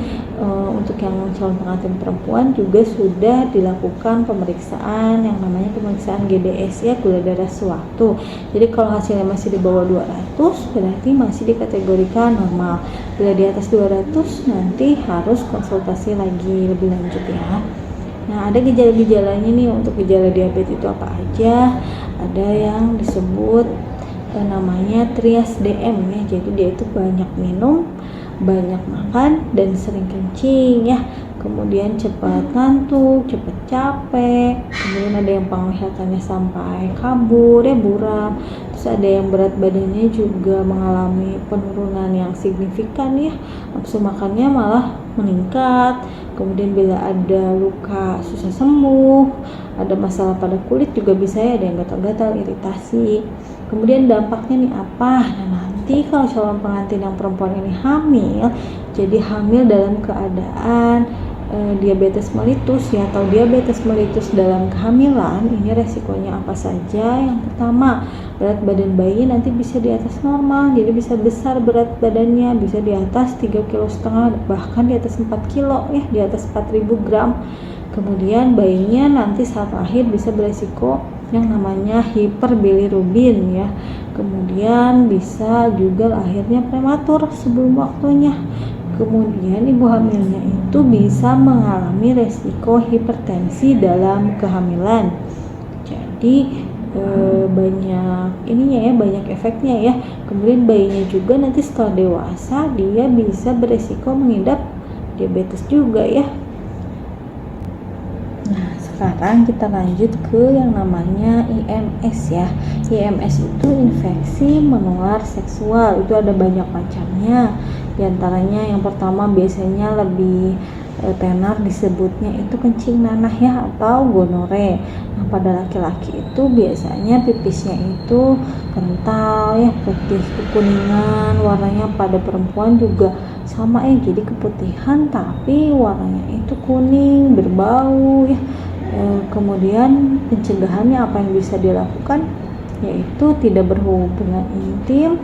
B: untuk yang calon pengantin perempuan juga sudah dilakukan pemeriksaan yang namanya pemeriksaan GDS ya, gula darah sewaktu. Jadi kalau hasilnya masih di bawah 200 berarti masih dikategorikan normal. Bila di atas 200 nanti harus konsultasi lagi lebih lanjut ya. Nah, ada gejala-gejalanya nih. Untuk gejala diabetes itu apa aja? Ada yang disebut namanya trias DM ya. Jadi dia itu banyak minum, banyak makan, dan sering kencing ya. Kemudian cepat ngantuk, cepat capek. Kemudian ada yang penglihatannya sampai kabur ya, buram. Terus ada yang berat badannya juga mengalami penurunan yang signifikan ya. Nafsu makannya malah meningkat. Kemudian bila ada luka susah sembuh, ada masalah pada kulit juga bisa ya, ada yang gatal-gatal, iritasi. Kemudian dampaknya nih apa? Nah, nanti kalau calon pengantin yang perempuan ini hamil, jadi hamil dalam keadaan diabetes mellitus ya, atau diabetes mellitus dalam kehamilan, ini resikonya apa saja? Yang pertama, berat badan bayi nanti bisa di atas normal, jadi bisa besar berat badannya, bisa di atas 3,5 kg, bahkan di atas 4 kg ya, di atas 4.000 gram. Kemudian bayinya nanti saat lahir bisa beresiko yang namanya hiperbilirubin ya. Kemudian bisa juga lahirnya prematur sebelum waktunya. Kemudian ibu hamilnya itu bisa mengalami resiko hipertensi dalam kehamilan. Jadi banyak ininya ya, banyak efeknya ya. Kemudian bayinya juga nanti setelah dewasa dia bisa beresiko mengidap diabetes juga ya. Nah, sekarang kita lanjut ke yang namanya IMS ya. IMS itu infeksi menular seksual. Itu ada banyak macamnya. Di antaranya yang pertama biasanya lebih tenar disebutnya itu kencing nanah ya, atau gonore. Nah, pada laki-laki itu biasanya pipisnya itu kental ya, putih kekuningan. Warnanya pada perempuan juga sama ya, jadi keputihan tapi warnanya itu kuning berbau ya. Kemudian pencegahannya apa yang bisa dilakukan, yaitu tidak berhubungan intim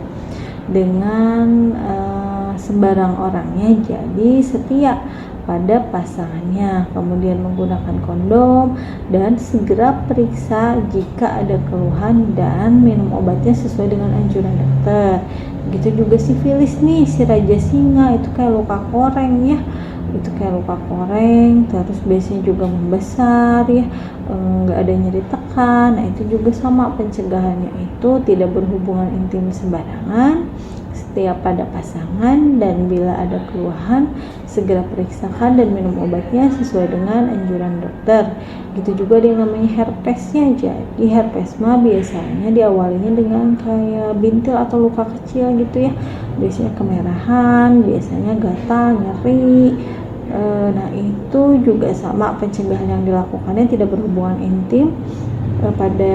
B: dengan sembarang orangnya, jadi setia pada pasangannya, kemudian menggunakan kondom dan segera periksa jika ada keluhan dan minum obatnya sesuai dengan anjuran dokter. Begitu juga sifilis nih, si raja singa itu kayak luka koreng ya, terus biasanya juga membesar ya, nggak ada nyeri tekan. Nah itu juga sama, pencegahannya itu tidak berhubungan intim sembarangan, setia pada pasangan, dan bila ada keluhan segera periksakan dan minum obatnya sesuai dengan anjuran dokter. Gitu juga ada yang namanya herpesnya. Jadi herpes mah biasanya diawalinya dengan kayak bintil atau luka kecil gitu ya, biasanya kemerahan, biasanya gatal, nyeri. Nah itu juga sama, pencegahan yang dilakukannya tidak berhubungan intim pada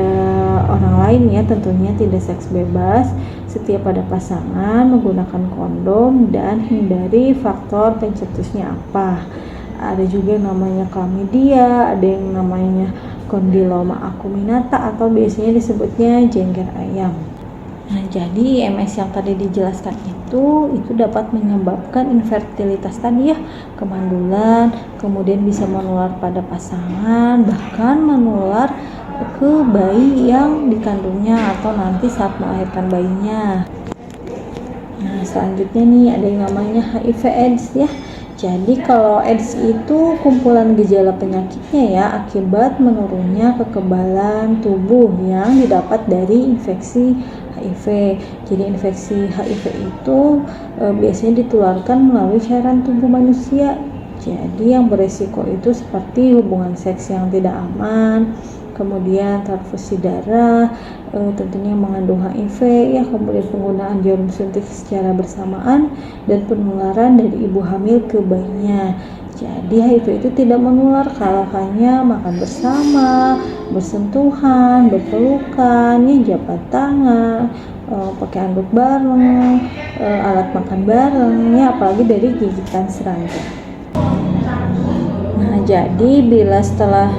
B: orang lain ya, tentunya tidak seks bebas, setia pada pasangan, menggunakan kondom, dan hindari faktor pencetusnya apa. Ada juga yang namanya chlamydia, ada yang namanya kondiloma acuminata atau biasanya disebutnya jengger ayam. Nah, jadi IMS yang tadi dijelaskan itu dapat menyebabkan infertilitas tadi ya, kemandulan, kemudian bisa menular pada pasangan, bahkan menular ke bayi yang dikandungnya atau nanti saat melahirkan bayinya. Nah, selanjutnya nih ada yang namanya HIV/AIDS ya. Jadi kalau AIDS itu kumpulan gejala penyakitnya ya akibat menurunnya kekebalan tubuh yang didapat dari infeksi HIV. Jadi infeksi HIV itu biasanya ditularkan melalui cairan tubuh manusia. Jadi yang beresiko itu seperti hubungan seks yang tidak aman, kemudian transfusi darah, tentunya mengandung HIV ya, kemudian penggunaan jarum suntik secara bersamaan dan penularan dari ibu hamil ke bayinya. Jadi HIV itu tidak menular kalau hanya makan bersama, bersentuhan, berpelukan, ya, jabat tangan, pakai anduk bareng, alat makan bareng, ya apalagi dari gigitan serangga. Nah, jadi bila setelah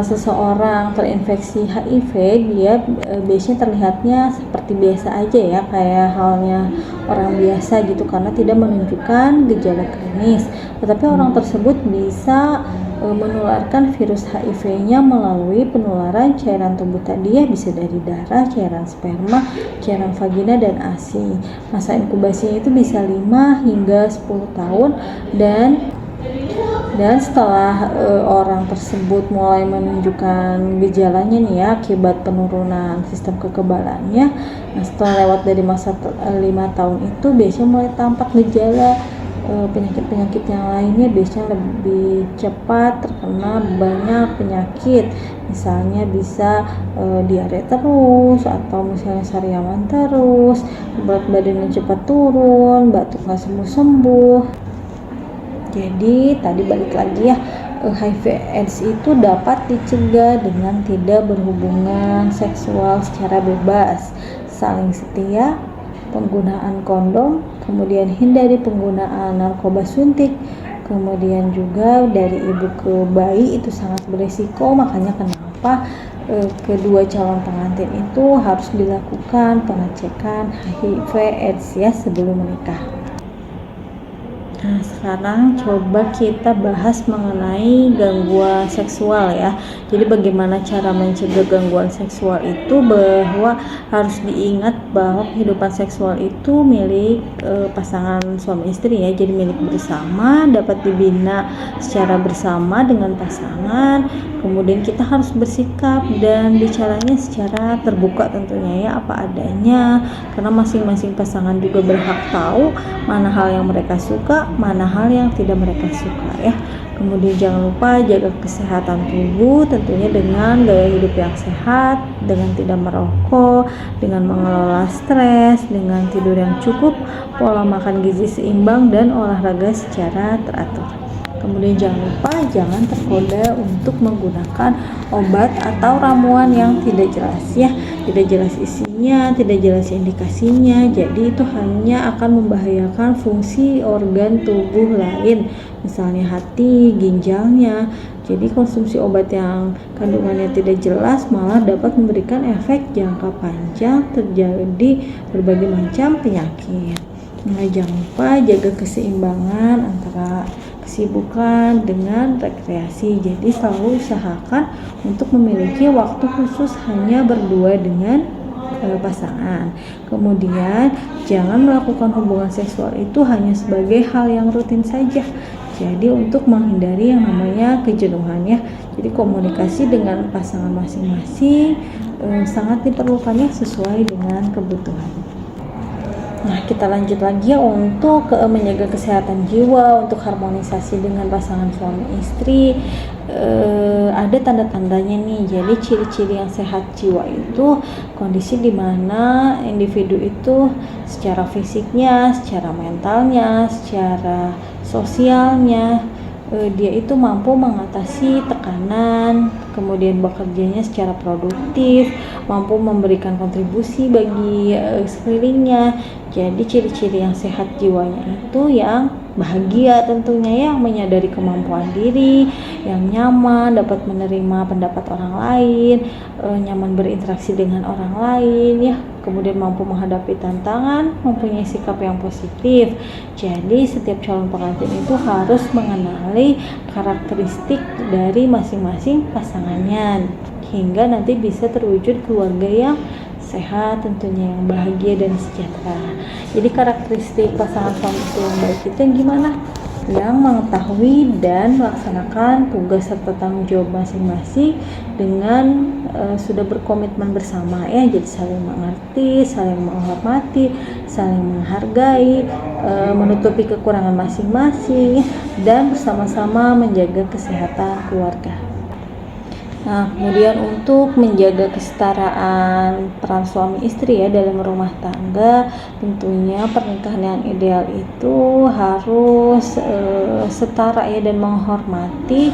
B: seseorang terinfeksi HIV, dia biasanya terlihatnya seperti biasa aja ya, kayak halnya orang biasa gitu karena tidak menunjukkan gejala klinis. Tetapi orang tersebut bisa menularkan virus HIV-nya melalui penularan cairan tubuh tadi ya, bisa dari darah, cairan sperma, cairan vagina, dan ASI. Masa inkubasinya itu bisa 5 hingga 10 tahun dan setelah orang tersebut mulai menunjukkan gejalanya nih ya akibat penurunan sistem kekebalannya, nah setelah lewat dari masa 5 tahun itu biasanya mulai tampak gejala penyakit-penyakit yang lainnya, biasanya lebih cepat terkena banyak penyakit, misalnya bisa diare terus atau misalnya sariawan terus, berat badannya cepat turun, batuk nggak sembuh-sembuh. Jadi tadi balik lagi ya, HIV/AIDS itu dapat dicegah dengan tidak berhubungan seksual secara bebas, saling setia, penggunaan kondom, kemudian hindari penggunaan narkoba suntik, kemudian juga dari ibu ke bayi itu sangat berisiko. Makanya kenapa kedua calon pengantin itu harus dilakukan pengecekan HIV/AIDS ya sebelum menikah. Nah, sekarang coba kita bahas mengenai gangguan seksual ya. Jadi bagaimana cara mencegah gangguan seksual itu, bahwa harus diingat bahwa kehidupan seksual itu milik pasangan suami istri ya. Jadi milik bersama, dapat dibina secara bersama dengan pasangan. Kemudian kita harus bersikap dan bicaranya secara terbuka tentunya ya, apa adanya, karena masing-masing pasangan juga berhak tahu mana hal yang mereka suka, mana hal yang tidak mereka suka ya. Kemudian jangan lupa jaga kesehatan tubuh tentunya dengan gaya hidup yang sehat, dengan tidak merokok, dengan mengelola stres, dengan tidur yang cukup, pola makan gizi seimbang, dan olahraga secara teratur. Kemudian jangan lupa jangan tergoda untuk menggunakan obat atau ramuan yang tidak jelas ya. tidak jelas isinya, tidak jelas indikasinya, jadi itu hanya akan membahayakan fungsi organ tubuh lain, misalnya hati, ginjalnya. Jadi konsumsi obat yang kandungannya tidak jelas malah dapat memberikan efek jangka panjang, terjadi berbagai macam penyakit. Nah, jangan lupa jaga keseimbangan antara kesibukan dengan rekreasi. Jadi selalu usahakan untuk memiliki waktu khusus hanya berdua dengan pasangan. Kemudian jangan melakukan hubungan seksual itu hanya sebagai hal yang rutin saja. Jadi untuk menghindari yang namanya kejenuhan ya. Jadi komunikasi dengan pasangan masing-masing sangat diperlukannya sesuai dengan kebutuhan. Nah, kita lanjut lagi ya untuk menjaga kesehatan jiwa, untuk harmonisasi dengan pasangan suami istri. Ada tanda-tandanya nih. Jadi ciri-ciri yang sehat jiwa itu kondisi di mana individu itu secara fisiknya, secara mentalnya, secara sosialnya dia itu mampu mengatasi tekanan, kemudian bekerjanya secara produktif, mampu memberikan kontribusi bagi sekelilingnya. Jadi ciri-ciri yang sehat jiwanya itu yang bahagia tentunya, yang menyadari kemampuan diri, yang nyaman, dapat menerima pendapat orang lain, nyaman berinteraksi dengan orang lain ya, kemudian mampu menghadapi tantangan, mempunyai sikap yang positif. Jadi setiap calon pengantin itu harus mengenali karakteristik dari masing-masing pasangannya hingga nanti bisa terwujud keluarga yang sehat, tentunya yang bahagia dan sejahtera. Jadi karakteristik pasangan suami istri yang baik itu yang gimana? Yang mengetahui dan melaksanakan tugas serta tanggung jawab masing-masing dengan sudah berkomitmen bersama ya, jadi saling mengerti, saling menghormati, saling menghargai, menutupi kekurangan masing-masing dan bersama-sama menjaga kesehatan keluarga. Nah, kemudian untuk menjaga kesetaraan peran suami istri ya dalam rumah tangga, tentunya pernikahan yang ideal itu harus setara ya dan menghormati,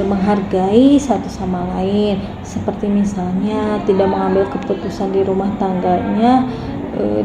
B: menghargai satu sama lain. Seperti misalnya tidak mengambil keputusan di rumah tangganya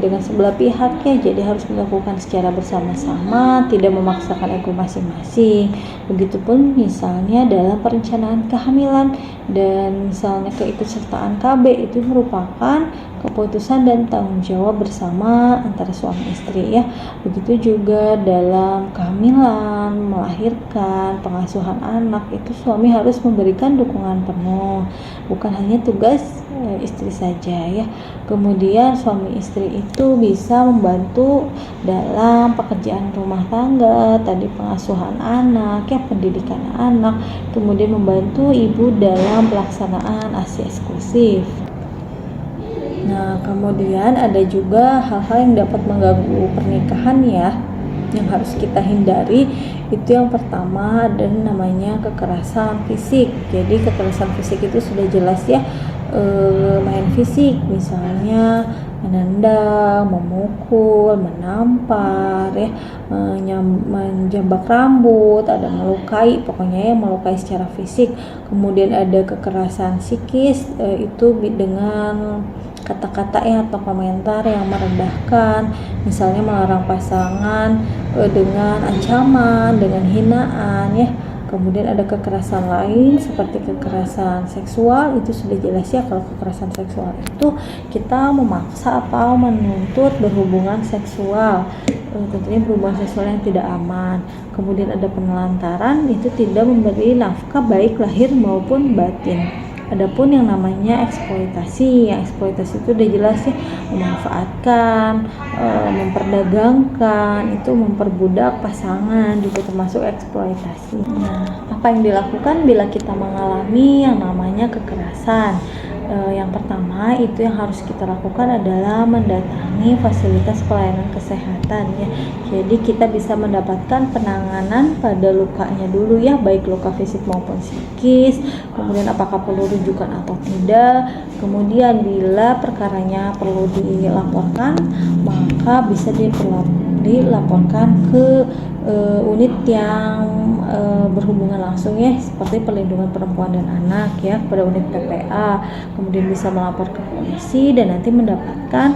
B: dengan sebelah pihak ya, jadi harus dilakukan secara bersama-sama, tidak memaksakan ego masing-masing. Begitupun misalnya dalam perencanaan kehamilan dan misalnya keikutsertaan KB itu merupakan keputusan dan tanggung jawab bersama antara suami istri ya. Begitu juga dalam kehamilan, melahirkan, pengasuhan anak itu suami harus memberikan dukungan penuh, bukan hanya tugas istri saja ya. Kemudian suami istri itu bisa membantu dalam pekerjaan rumah tangga, tadi pengasuhan anak ya, pendidikan anak, kemudian membantu ibu dalam pelaksanaan ASI eksklusif. Nah, kemudian ada juga hal-hal yang dapat mengganggu pernikahan ya, yang harus kita hindari. Itu yang pertama ada namanya kekerasan fisik. Jadi kekerasan fisik itu sudah jelas ya, main fisik, misalnya menendang, memukul, menampar ya, menjambak rambut, ada melukai, pokoknya yang melukai secara fisik. Kemudian ada kekerasan psikis, itu dengan kata-kata ya atau komentar yang merendahkan, misalnya melarang pasangan dengan ancaman, dengan hinaan ya. Kemudian ada kekerasan lain seperti kekerasan seksual, itu sudah jelas ya, kalau kekerasan seksual itu kita memaksa atau menuntut berhubungan seksual, tentunya berhubungan seksual yang tidak aman. Kemudian ada penelantaran, itu tidak memberi nafkah baik lahir maupun batin. Adapun yang namanya eksploitasi, yang eksploitasi itu udah jelas ya, memanfaatkan, memperdagangkan, itu memperbudak pasangan, juga termasuk eksploitasi. Nah, apa yang dilakukan bila kita mengalami yang namanya kekerasan? Yang pertama itu yang harus kita lakukan adalah mendatangi fasilitas pelayanan kesehatan ya. Jadi kita bisa mendapatkan penanganan pada lukanya dulu ya, baik luka fisik maupun psikis, kemudian apakah perlu rujukan atau tidak. Kemudian bila perkaranya perlu dilaporkan, maka bisa dilaporkan ke unit yang berhubungan langsung ya, seperti perlindungan perempuan dan anak ya kepada unit PPA, kemudian bisa melapor ke polisi dan nanti mendapatkan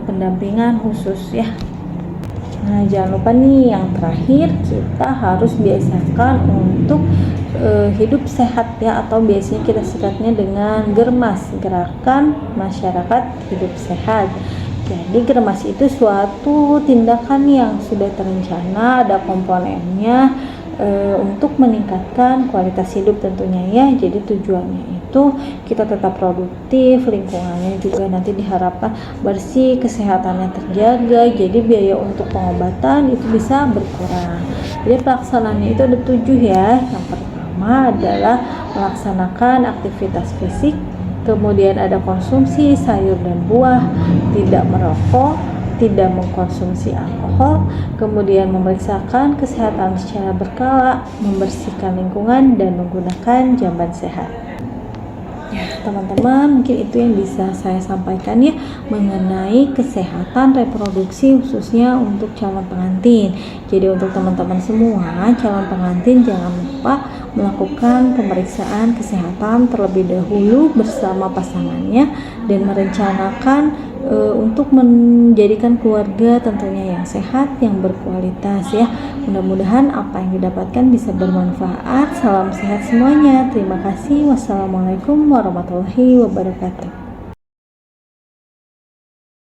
B: pendampingan khusus ya. Nah, jangan lupa nih yang terakhir, kita harus biasakan untuk hidup sehat ya, atau biasanya kita singkatnya dengan GERMAS, Gerakan Masyarakat Hidup Sehat. Jadi GERMAS itu suatu tindakan yang sudah terencana, ada komponennya untuk meningkatkan kualitas hidup tentunya ya. Jadi tujuannya itu kita tetap produktif, lingkungannya juga nanti diharapkan bersih, kesehatannya terjaga, jadi biaya untuk pengobatan itu bisa berkurang. Jadi pelaksanaannya itu ada 7 ya. Yang pertama adalah melaksanakan aktivitas fisik, kemudian ada konsumsi sayur dan buah, tidak merokok, tidak mengkonsumsi alkohol, kemudian memeriksakan kesehatan secara berkala, membersihkan lingkungan, dan menggunakan jamban sehat. Ya, teman-teman, mungkin itu yang bisa saya sampaikan ya mengenai kesehatan reproduksi khususnya untuk calon pengantin. Jadi untuk teman-teman semua calon pengantin jangan lupa melakukan pemeriksaan kesehatan terlebih dahulu bersama pasangannya dan merencanakan untuk menjadikan keluarga tentunya yang sehat, yang berkualitas ya. Mudah-mudahan apa yang didapatkan bisa bermanfaat. Salam sehat semuanya. Terima kasih. Wassalamualaikum warahmatullahi wabarakatuh.